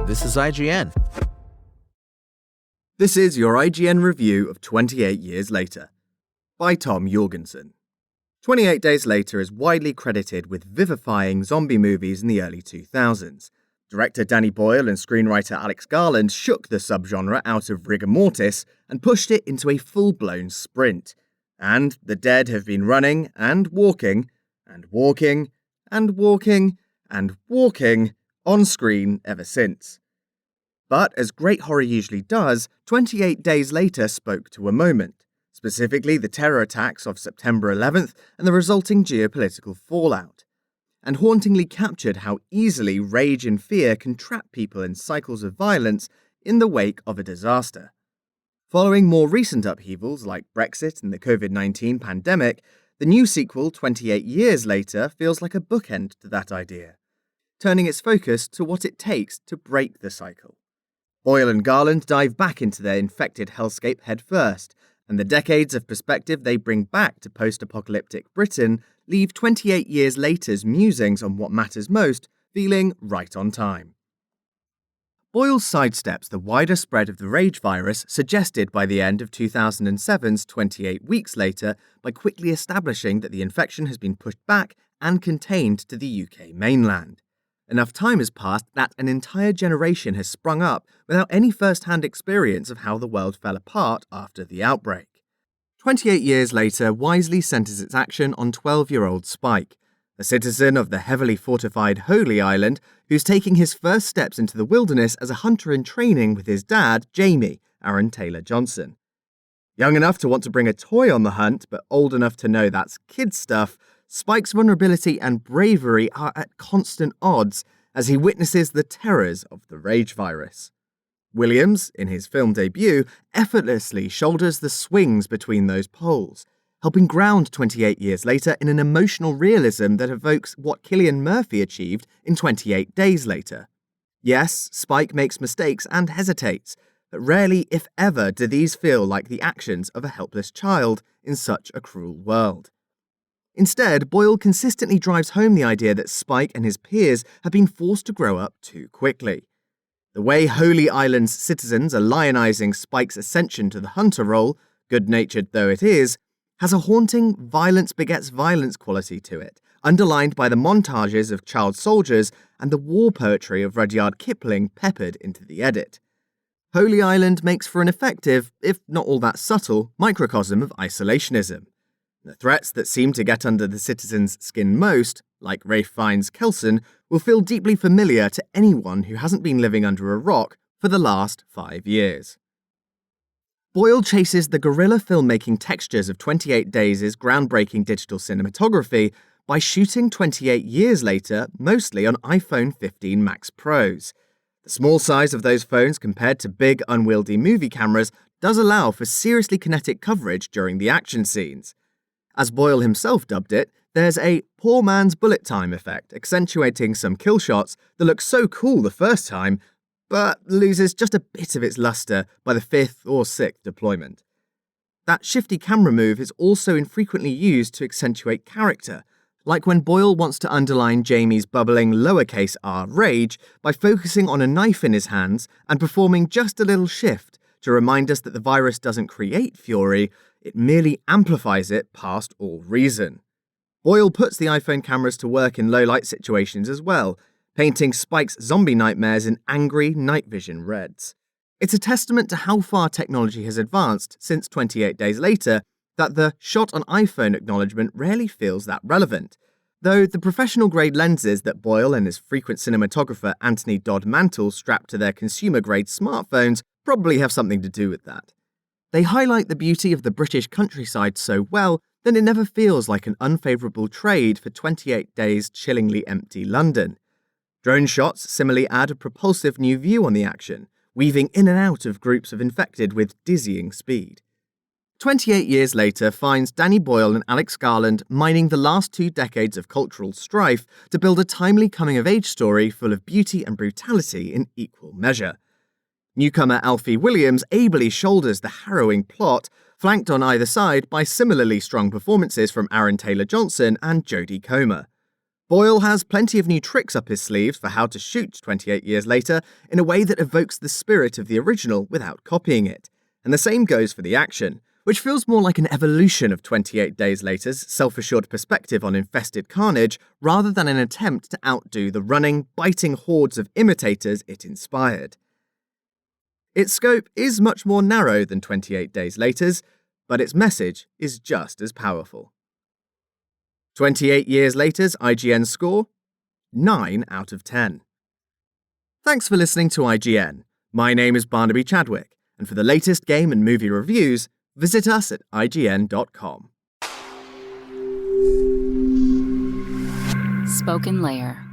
This is IGN. This is your IGN review of 28 Years Later, by Tom Jorgensen. 28 Days Later is widely credited with vivifying zombie movies in the early 2000s. Director Danny Boyle and screenwriter Alex Garland shook the subgenre out of rigor mortis and pushed it into a full-blown sprint. And the dead have been running and walking, and walking, and walking, and walking on screen ever since. But as great horror usually does, 28 Days Later spoke to a moment, specifically the terror attacks of September 11th and the resulting geopolitical fallout, and hauntingly captured how easily rage and fear can trap people in cycles of violence in the wake of a disaster. Following more recent upheavals like Brexit and the COVID-19 pandemic, the new sequel, 28 Years Later, feels like a bookend to that idea, turning its focus to what it takes to break the cycle. Boyle and Garland dive back into their infected hellscape headfirst, and the decades of perspective they bring back to post-apocalyptic Britain leave 28 Years Later's musings on what matters most feeling right on time. Boyle sidesteps the wider spread of the rage virus suggested by the end of 2007's 28 Weeks Later by quickly establishing that the infection has been pushed back and contained to the UK mainland. Enough time has passed that an entire generation has sprung up without any first-hand experience of how the world fell apart after the outbreak. 28 Years Later wisely centers its action on 12-year-old Spike, a citizen of the heavily fortified Holy Island who's taking his first steps into the wilderness as a hunter in training with his dad, Jamie, Aaron Taylor Johnson. Young enough to want to bring a toy on the hunt, but old enough to know that's kid stuff, Spike's vulnerability and bravery are at constant odds as he witnesses the terrors of the rage virus. Williams, in his film debut, effortlessly shoulders the swings between those poles, helping ground 28 Years Later in an emotional realism that evokes what Cillian Murphy achieved in 28 Days Later. Yes, Spike makes mistakes and hesitates, but rarely, if ever, do these feel like the actions of a helpless child in such a cruel world. Instead, Boyle consistently drives home the idea that Spike and his peers have been forced to grow up too quickly. The way Holy Island's citizens are lionizing Spike's ascension to the hunter role, good-natured though it is, has a haunting violence begets violence quality to it, underlined by the montages of child soldiers and the war poetry of Rudyard Kipling peppered into the edit. Holy Island makes for an effective, if not all that subtle, microcosm of isolationism. The threats that seem to get under the citizens' skin most, like Ralph Fiennes' Kelson, will feel deeply familiar to anyone who hasn't been living under a rock for the last 5 years. Boyle chases the guerrilla filmmaking textures of 28 Days' groundbreaking digital cinematography by shooting 28 Years Later mostly on iPhone 15 Max Pros. The small size of those phones compared to big, unwieldy movie cameras does allow for seriously kinetic coverage during the action scenes. As Boyle himself dubbed it, there's a poor man's bullet time effect, accentuating some kill shots that look so cool the first time, but loses just a bit of its luster by the 5th or 6th deployment. That shifty camera move is also infrequently used to accentuate character, like when Boyle wants to underline Jamie's bubbling lowercase r rage by focusing on a knife in his hands and performing just a little shift to remind us that the virus doesn't create fury, it merely amplifies it past all reason. Boyle puts the iPhone cameras to work in low-light situations as well, painting Spike's zombie nightmares in angry night vision reds. It's a testament to how far technology has advanced since 28 Days Later that the shot on iPhone acknowledgement rarely feels that relevant, though the professional-grade lenses that Boyle and his frequent cinematographer Anthony Dodd Mantle strap to their consumer-grade smartphones probably have something to do with that. They highlight the beauty of the British countryside so well that it never feels like an unfavourable trade for 28 Days' chillingly empty London. Drone shots similarly add a propulsive new view on the action, weaving in and out of groups of infected with dizzying speed. 28 Years Later finds Danny Boyle and Alex Garland mining the last 2 decades of cultural strife to build a timely coming-of-age story full of beauty and brutality in equal measure. Newcomer Alfie Williams ably shoulders the harrowing plot, flanked on either side by similarly strong performances from Aaron Taylor Johnson and Jodie Comer. Boyle has plenty of new tricks up his sleeves for how to shoot 28 years later in a way that evokes the spirit of the original without copying it. And the same goes for the action, which feels more like an evolution of 28 Days Later's self-assured perspective on infested carnage rather than an attempt to outdo the running, biting hordes of imitators it inspired. Its scope is much more narrow than 28 Days Later's, but its message is just as powerful. 28 Years Later's IGN score? 9 out of 10. Thanks for listening to IGN. My name is Barnaby Chadwick, and for the latest game and movie reviews, visit us at IGN.com. Spoken Layer.